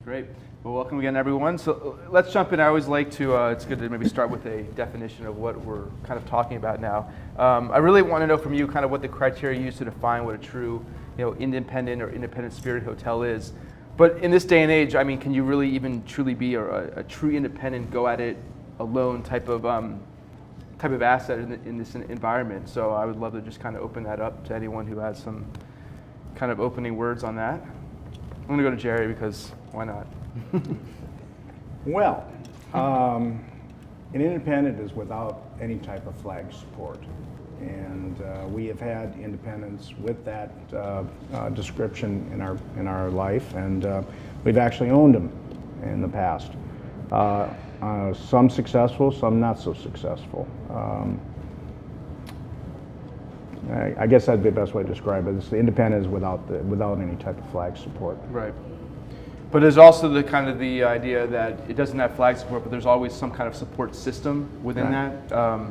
Great. Well, welcome again, everyone. So let's jump in. I always like to, it's good to maybe start with a definition of what we're kind of talking about now. I really want to know from you kind of what the criteria you use to define what a true, independent or independent spirit hotel is. But in this day and age, I mean, can you really even truly be a true independent, go at it alone type of asset in this environment? So I would love to just kind of open that up to anyone who has some kind of opening words on that. I'm going to go to Jerry because why not? Well, an independent is without any type of flag support. And we have had independents with that description in our life, and we've actually owned them in the past. Some successful, some not so successful. I guess that'd be the best way to describe it. It's the independence without any type of flag support. Right. But there's also the idea that it doesn't have flag support, but there's always some kind of support system within that.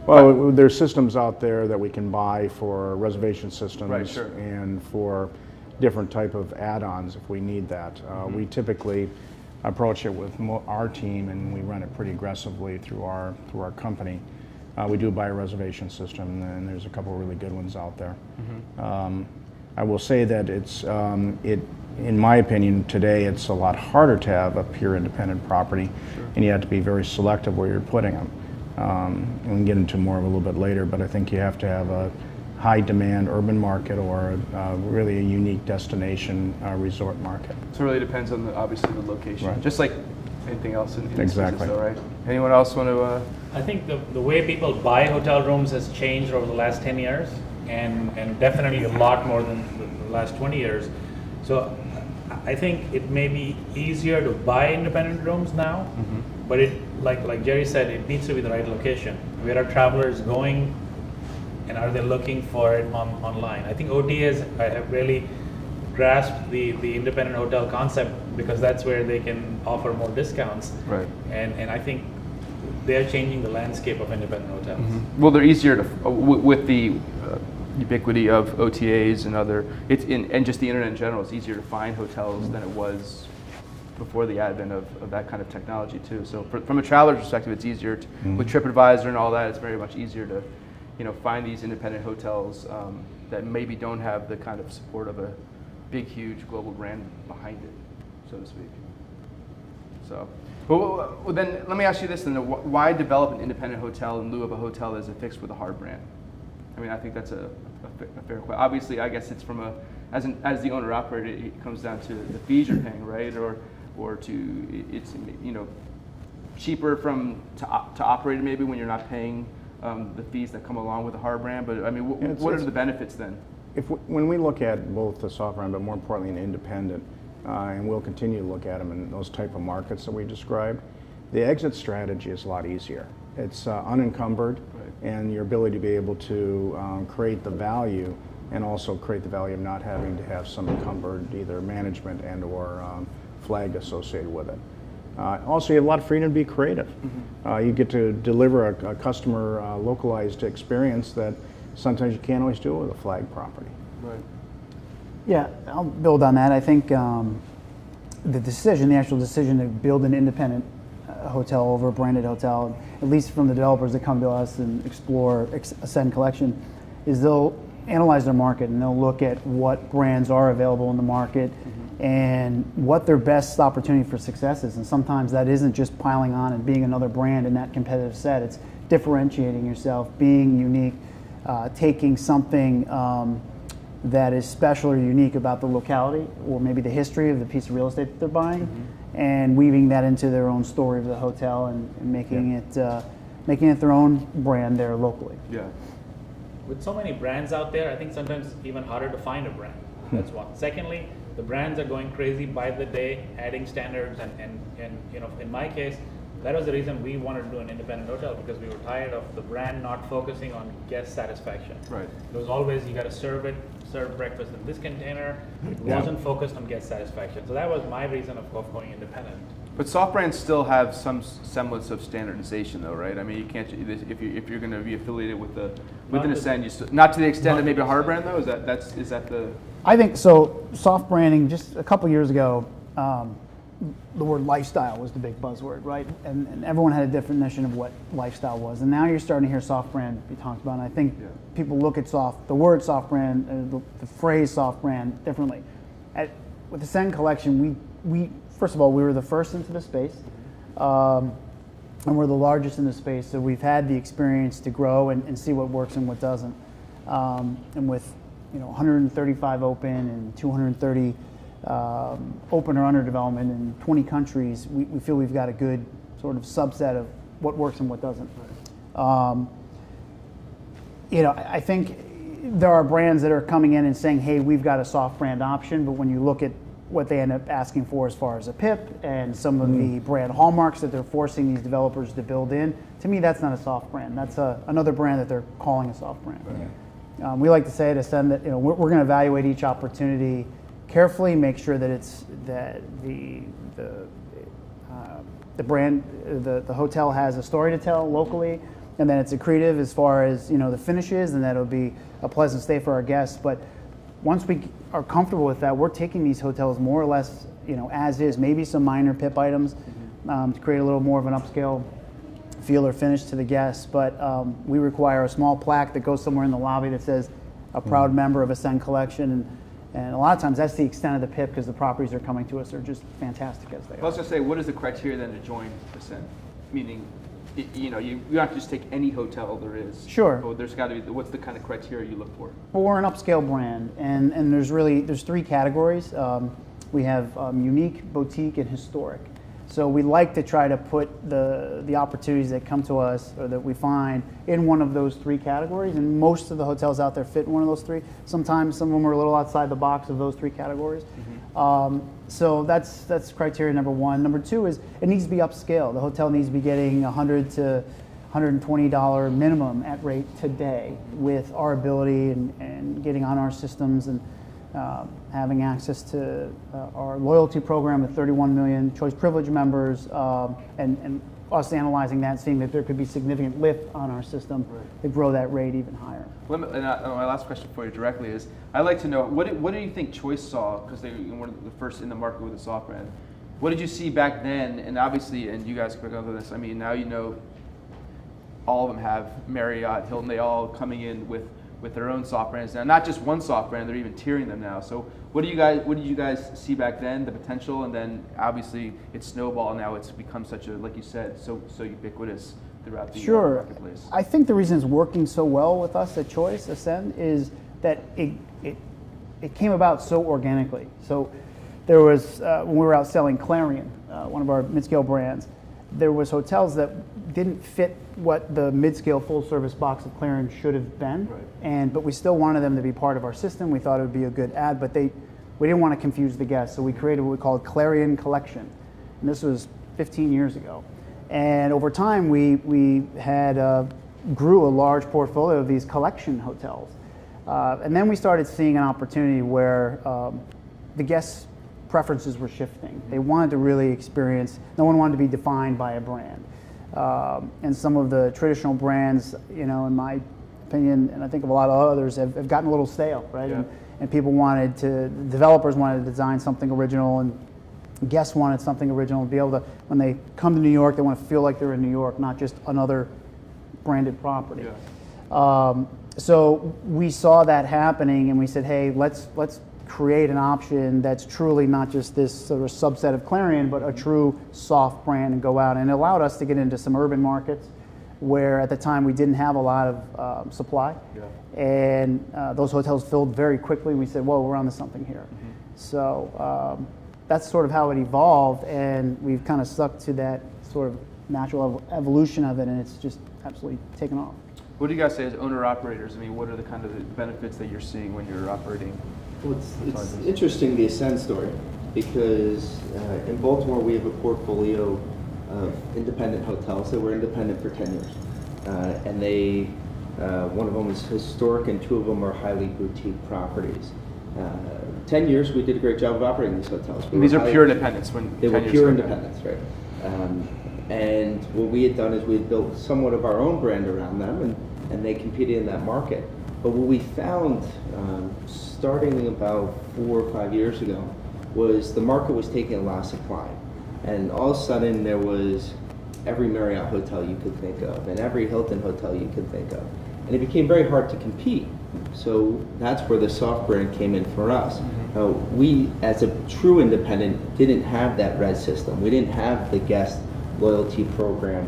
Well, there's systems out there that we can buy for reservation systems, right, sure, and for different type of add-ons if we need that. We typically approach it with our team, and we run it pretty aggressively through our company. We do buy a reservation system, and there's a couple of really good ones out there. I will say that in my opinion, today it's a lot harder to have a pure independent property, sure, and you have to be very selective where you're putting them. And we can get into more of a little bit later, but I think you have to have a high demand urban market or really a unique destination resort market. So it really depends on obviously the location, right, just like anything else in exactly. Business, though, right? Anyone else want to? I think the way people buy hotel rooms has changed over the last 10 years, and definitely a lot more than the last 20 years. So I think it may be easier to buy independent rooms now, but it, like Jerry said, it needs to be the right location. Where are travelers going, and are they looking for it online? I think OTAs have really grasped the independent hotel concept because that's where they can offer more discounts. Right. And I think they're changing the landscape of independent hotels. Well, they're easier to with the ubiquity of OTAs and and just the internet in general. It's easier to find hotels than it was before the advent of that kind of technology too. So from a traveler's perspective, it's easier with TripAdvisor and all that. It's very much easier to find these independent hotels that maybe don't have the kind of support of a big, huge global brand behind it, so to speak. So, well, then let me ask you this: then, why develop an independent hotel in lieu of a hotel that's affixed with a hard brand? I mean, I think that's a fair question. Obviously, I guess it's from as the owner operator, it comes down to the fees you're paying, right? Or to it's cheaper to operate it maybe when you're not paying the fees that come along with a hard brand. But I mean, what are the benefits then? When we look at both the soft brand, but more importantly an independent, and we'll continue to look at them in those type of markets that we described, the exit strategy is a lot easier. It's unencumbered, right, and your ability to be able to create the value, and also create the value of not having to have some encumbered either management and or flag associated with it. Also, you have a lot of freedom to be creative. You get to deliver a customer localized experience that sometimes you can't always do with a flag property. Right. Yeah, I'll build on that. I think the actual decision to build an independent hotel over a branded hotel, at least from the developers that come to us and explore Ascend Collection, is they'll analyze their market and they'll look at what brands are available in the market and what their best opportunity for success is. And sometimes that isn't just piling on and being another brand in that competitive set. It's differentiating yourself, being unique, taking something that is special or unique about the locality or maybe the history of the piece of real estate that they're buying, and weaving that into their own story of the hotel and making it their own brand there locally. Yeah. With so many brands out there, I think sometimes it's even harder to find a brand. That's one. Secondly, the brands are going crazy by the day, adding standards, and in my case, that was the reason we wanted to do an independent hotel, because we were tired of the brand not focusing on guest satisfaction. Right. It was always, you got to serve breakfast in this container. It wasn't focused on guest satisfaction. So that was my reason of going independent. But soft brands still have some semblance of standardization, though, right? I mean, you can't if you're going to be affiliated with an Ascend, not to the extent of maybe a hard brand, though. Is that the? I think so. Soft branding. Just a couple years ago, the word lifestyle was the big buzzword, right? And everyone had a definition of what lifestyle was. And now you're starting to hear soft brand be talked about. And I think people look at the word soft brand, the phrase soft brand differently. With the Ascend collection, we first of all, we were the first into the space. And we're the largest in the space, so we've had the experience to grow and see what works and what doesn't. And with 135 open and 230 open or under development in 20 countries, we feel we've got a good sort of subset of what works and what doesn't. I think there are brands that are coming in and saying, hey, we've got a soft brand option, but when you look at what they end up asking for as far as a PIP and some of the brand hallmarks that they're forcing these developers to build in, to me that's not a soft brand. That's another brand that they're calling a soft brand. Right. We like to say at Ascend that we're going to evaluate each opportunity carefully, make sure that the brand, the hotel has a story to tell locally, and then it's accretive as far as the finishes, and that it'll be a pleasant stay for our guests. But once we are comfortable with that, we're taking these hotels more or less, as is, maybe some minor PIP items to create a little more of an upscale feel or finish to the guests. But we require a small plaque that goes somewhere in the lobby that says a proud member of Ascend Collection. And a lot of times that's the extent of the PIP because the properties that are coming to us are just fantastic as they are. I was going to say, what is the criteria then to join Ascend? Meaning, you don't have to just take any hotel there is. Sure. But there's got to be, what's the kind of criteria you look for? Well, we're an upscale brand, and there's three categories. We have unique, boutique, and historic. So we like to try to put the opportunities that come to us or that we find in one of those three categories, and most of the hotels out there fit in one of those three. Sometimes some of them are a little outside the box of those three categories. So that's criteria number one. Number two is it needs to be upscale. The hotel needs to be getting $100 to $120 minimum at rate today with our ability and getting on our systems and having access to our loyalty program with 31 million choice privilege members and us analyzing that, seeing that there could be significant lift on our system to grow that rate even higher. My last question for you directly is, I'd like to know, what do you think Choice saw, because they were one of the first in the market with a soft brand. What did you see back then? And obviously, and you guys can pick up on this, I mean, now all of them have Marriott, Hilton, they all coming in with their own soft brands now. Not just one soft brand, they're even tiering them now. So what did you guys see back then, the potential, and then obviously it's snowballed now, it's become such a, like you said, so ubiquitous throughout the marketplace. I think the reason it's working so well with us at Choice Ascend is that it came about so organically. So there was, when we were out selling Clarion, one of our mid-scale brands, there was hotels that didn't fit what the mid-scale full-service box of Clarion should have been, but we still wanted them to be part of our system. We thought it would be a good ad, but we didn't want to confuse the guests, so we created what we called Clarion Collection, and this was 15 years ago. And over time, we had grew a large portfolio of these collection hotels, and then we started seeing an opportunity where the guests' preferences were shifting. They wanted to really experience. No one wanted to be defined by a brand. And some of the traditional brands, in my opinion, and I think of a lot of others, have gotten a little stale, right? Yeah. And people developers wanted to design something original, and guests wanted something original to be able to, when they come to New York, they want to feel like they're in New York, not just another branded property. Yeah. So we saw that happening, and we said, hey, let's create an option that's truly not just this sort of subset of Clarion, but a true soft brand, and go out. And it allowed us to get into some urban markets where at the time we didn't have a lot of supply. Yeah. And those hotels filled very quickly. We said, whoa, we're onto something here. Mm-hmm. So that's sort of how it evolved, and we've kind of stuck to that sort of natural evolution of it, and it's just absolutely taken off. What do you guys say as owner-operators? I mean, what are the kind of the benefits that you're seeing when you're operating? Well, it's interesting, the Ascend story, because in Baltimore we have a portfolio of independent hotels that were independent for 10 years. And they, one of them is historic and two of them are highly boutique properties. 10 years we did a great job of operating these hotels. These are pure independents. They were pure independents, right? And what we had done is we had built somewhat of our own brand around them, and they competed in that market. But what we found starting about 4 or 5 years ago was the market was taking a lot of supply. And all of a sudden there was every Marriott hotel you could think of and every Hilton hotel you could think of. And it became very hard to compete. So that's where the soft brand came in for us. We, as a true independent, didn't have that red system. We didn't have the guest loyalty program.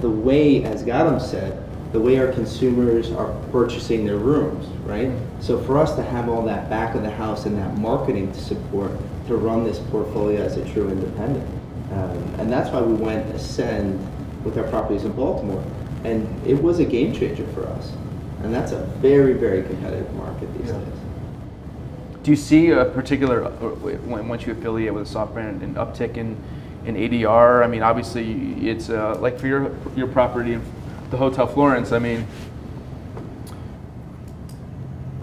The way, as Gautam said, the way our consumers are purchasing their rooms, right? So for us to have all that back of the house and that marketing to support to run this portfolio as a true independent. And that's why we went Ascend with our properties in Baltimore. And it was a game changer for us. And that's a very, very competitive market these days. Do you see a particular, once you affiliate with a soft brand, an uptick in ADR? I mean, obviously, it's like for your property, the Hotel Florence. I mean,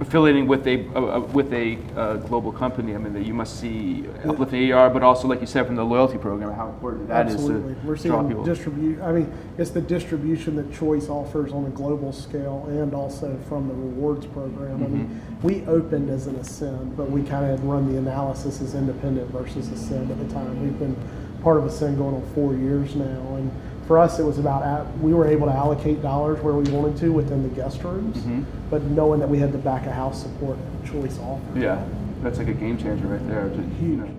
affiliating with a global company. I mean, that you must see uplift in ADR, but also, like you said, from the loyalty program, how important that Absolutely. is to We're draw seeing people. I mean, it's the distribution that Choice offers on a global scale, and also from the rewards program. I mean, we opened as an Ascend, but we kind of had run the analysis as independent versus Ascend at the time. We've been part of Ascend going on 4 years now, and for us, it was about we were able to allocate dollars where we wanted to within the guest rooms, but knowing that we had the back of house support Choice offered. Yeah, that's like a game changer right there. Huge.